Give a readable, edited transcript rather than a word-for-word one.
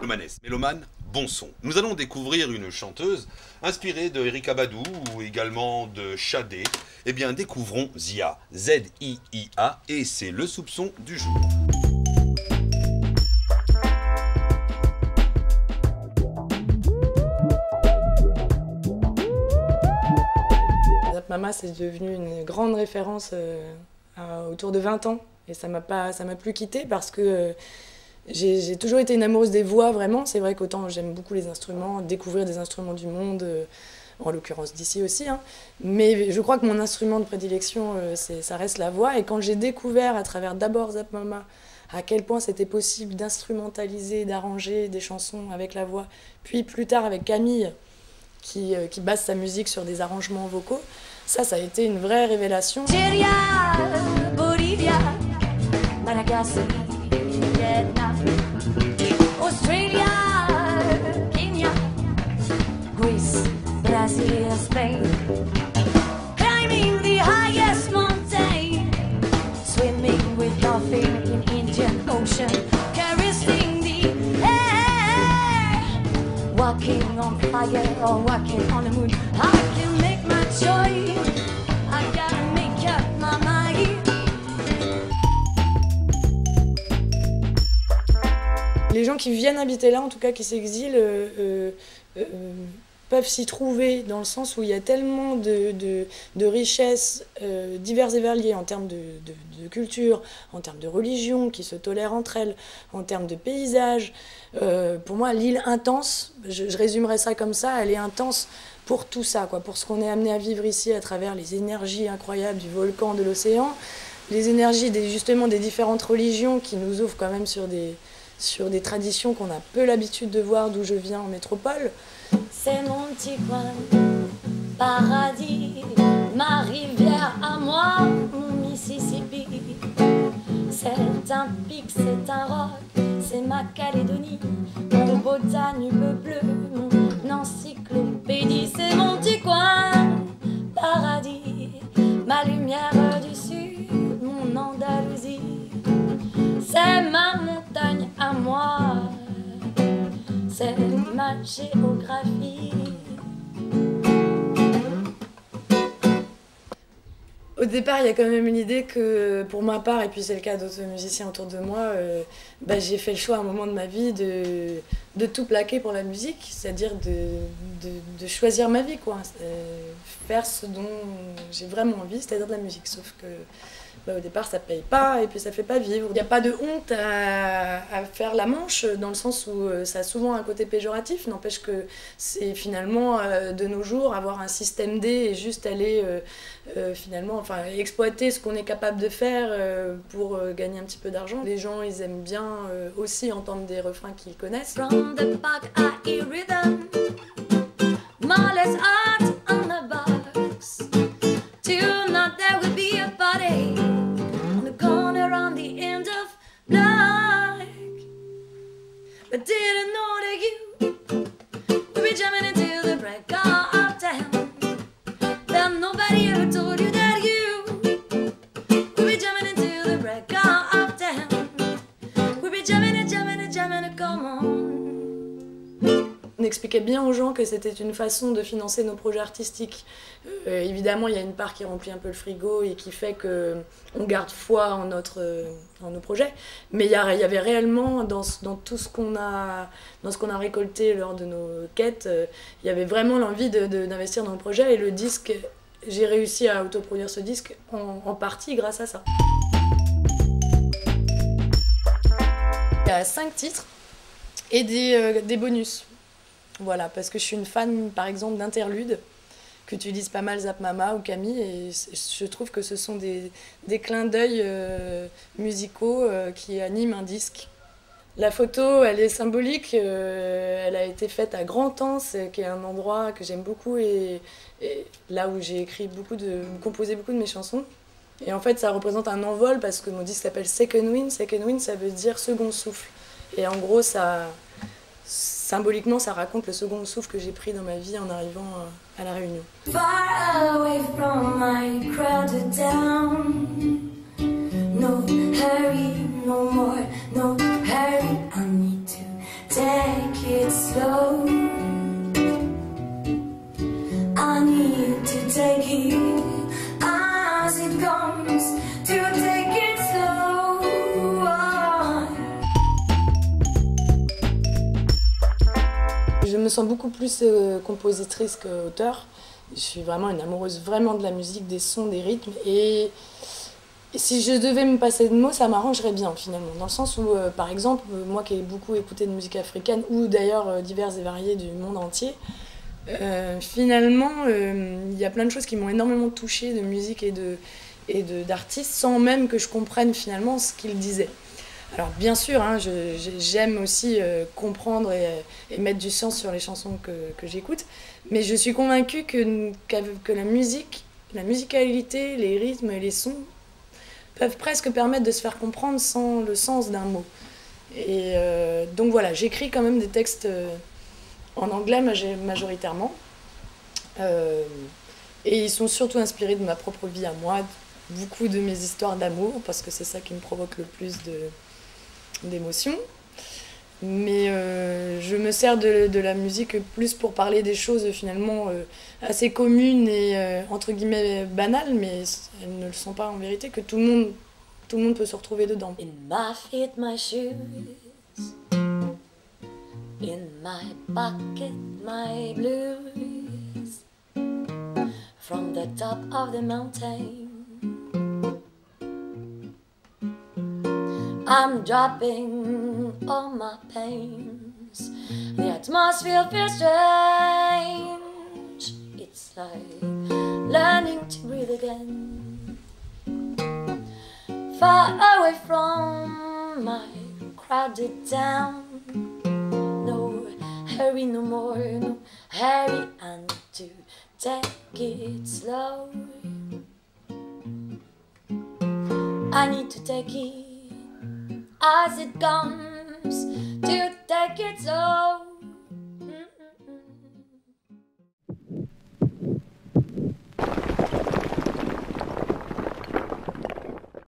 Mélomane, bon son. Nous allons découvrir une chanteuse inspirée de Erykah Badu ou également de Shadé. Eh bien, découvrons Zia, Z-I-I-A, et c'est le soupçon du jour. Zap Mama, c'est devenu une grande référence autour de 20 ans. Et ça m'a plus quittée parce que j'ai toujours été une amoureuse des voix, vraiment. C'est vrai qu'autant j'aime beaucoup les instruments, découvrir des instruments du monde, en l'occurrence d'ici aussi. Hein. Mais je crois que mon instrument de prédilection, ça reste la voix. Et quand j'ai découvert, à travers d'abord Zap Mama, à quel point c'était possible d'instrumentaliser, d'arranger des chansons avec la voix, puis plus tard avec Camille, qui base sa musique sur des arrangements vocaux, ça a été une vraie révélation. Nigeria, Bolivia, Madagascar, Vietnam, Australia, Kenya, Greece, Brazil, Spain. Climbing the highest mountain, swimming with dolphins in Indian Ocean, caressing the air, walking on fire or walking on the moon. I can make my choice. I gotta make up my mind. Les gens qui viennent habiter là, en tout cas qui s'exilent, peuvent s'y trouver dans le sens où il y a tellement de richesses diverses et variées en termes de culture, en termes de religion, qui se tolèrent entre elles, en termes de paysages. Pour moi, l'île intense, je résumerais ça comme ça, elle est intense pour tout ça, quoi, pour ce qu'on est amené à vivre ici à travers les énergies incroyables du volcan, de l'océan, les énergies justement des différentes religions qui nous ouvrent quand même sur des traditions qu'on a peu l'habitude de voir d'où je viens en métropole. C'est mon petit coin, paradis, ma rivière à moi, mon Mississippi. C'est un pic, c'est un roc, c'est ma Calédonie, mon Bretagne bleu, mon encyclopédie. C'est mon petit coin, paradis, ma lumière du sud, mon Andalousie. C'est ma montagne à moi, c'est ma géographie. Au départ, il y a quand même une idée que, pour ma part, et puis c'est le cas d'autres musiciens autour de moi, j'ai fait le choix à un moment de ma vie de tout plaquer pour la musique, c'est-à-dire de choisir ma vie, quoi. Faire ce dont j'ai vraiment envie, c'est-à-dire de la musique. Sauf que au départ, ça paye pas et puis ça fait pas vivre. Il n'y a pas de honte à faire la manche, dans le sens où ça a souvent un côté péjoratif. N'empêche que c'est finalement, de nos jours, avoir un système D et juste aller finalement, exploiter ce qu'on est capable de faire pour gagner un petit peu d'argent. Les gens, ils aiment bien aussi entendre des refrains qu'ils connaissent. From the back, I hear rhythm, Marley's art on the box. Tonight there will be a party on the corner on the end of block. But didn't know that you would be jamming until the break of town. Then nobody ever told you that you would be jamming until the break of town. We'll be jamming and jamming and jamming and come on. On expliquait bien aux gens que c'était une façon de financer nos projets artistiques. Évidemment, il y a une part qui remplit un peu le frigo et qui fait qu'on garde foi en nos projets. Mais il y avait réellement, dans tout ce qu'on a récolté lors de nos quêtes, il y avait vraiment l'envie d'investir dans le projet. Et le disque, j'ai réussi à autoproduire ce disque en partie grâce à ça. Il y a 5 titres et des bonus. Voilà, parce que je suis une fan, par exemple, d'interludes, qu'utilisent pas mal Zap Mama ou Camille, et je trouve que ce sont des clins d'œil musicaux qui animent un disque. La photo, elle est symbolique, elle a été faite à Grand-Anse, qui est un endroit que j'aime beaucoup, et là où j'ai composé beaucoup de mes chansons. Et en fait, ça représente un envol, parce que mon disque s'appelle Second Wind. Second Wind, ça veut dire second souffle. Et en gros, symboliquement, ça raconte le second souffle que j'ai pris dans ma vie en arrivant à La Réunion. Far away from my crowded town. No hurry, no more, no hurry. I need to take slow. I need to take it as it comes, to take it slow. Je me sens beaucoup plus compositrice qu'auteur. Je suis vraiment une amoureuse vraiment de la musique, des sons, des rythmes. Et si je devais me passer de mots, ça m'arrangerait bien finalement. Dans le sens où, par exemple, moi qui ai beaucoup écouté de musique africaine, ou d'ailleurs diverses et variées du monde entier, finalement, il y a plein de choses qui m'ont énormément touchée de musique et d'artistes, sans même que je comprenne finalement ce qu'ils disaient. Alors bien sûr, hein, j'aime aussi comprendre et mettre du sens sur les chansons que j'écoute, mais je suis convaincue que la musique, la musicalité, les rythmes et les sons peuvent presque permettre de se faire comprendre sans le sens d'un mot. Et donc voilà, j'écris quand même des textes en anglais majoritairement, et ils sont surtout inspirés de ma propre vie à moi, beaucoup de mes histoires d'amour, parce que c'est ça qui me provoque le plus d'émotions. Mais je me sers de la musique plus pour parler des choses finalement assez communes et entre guillemets banales, mais elles ne le sont pas en vérité, que tout le monde peut se retrouver dedans. In my feet, my shoes, in my pocket, my blues, from the top of the mountain I'm dropping all my pains. The atmosphere feels strange. It's like learning to breathe again. Far away from my crowded town. No hurry no more, no hurry, and to take it slow. I need to take it as it comes, to take it slow.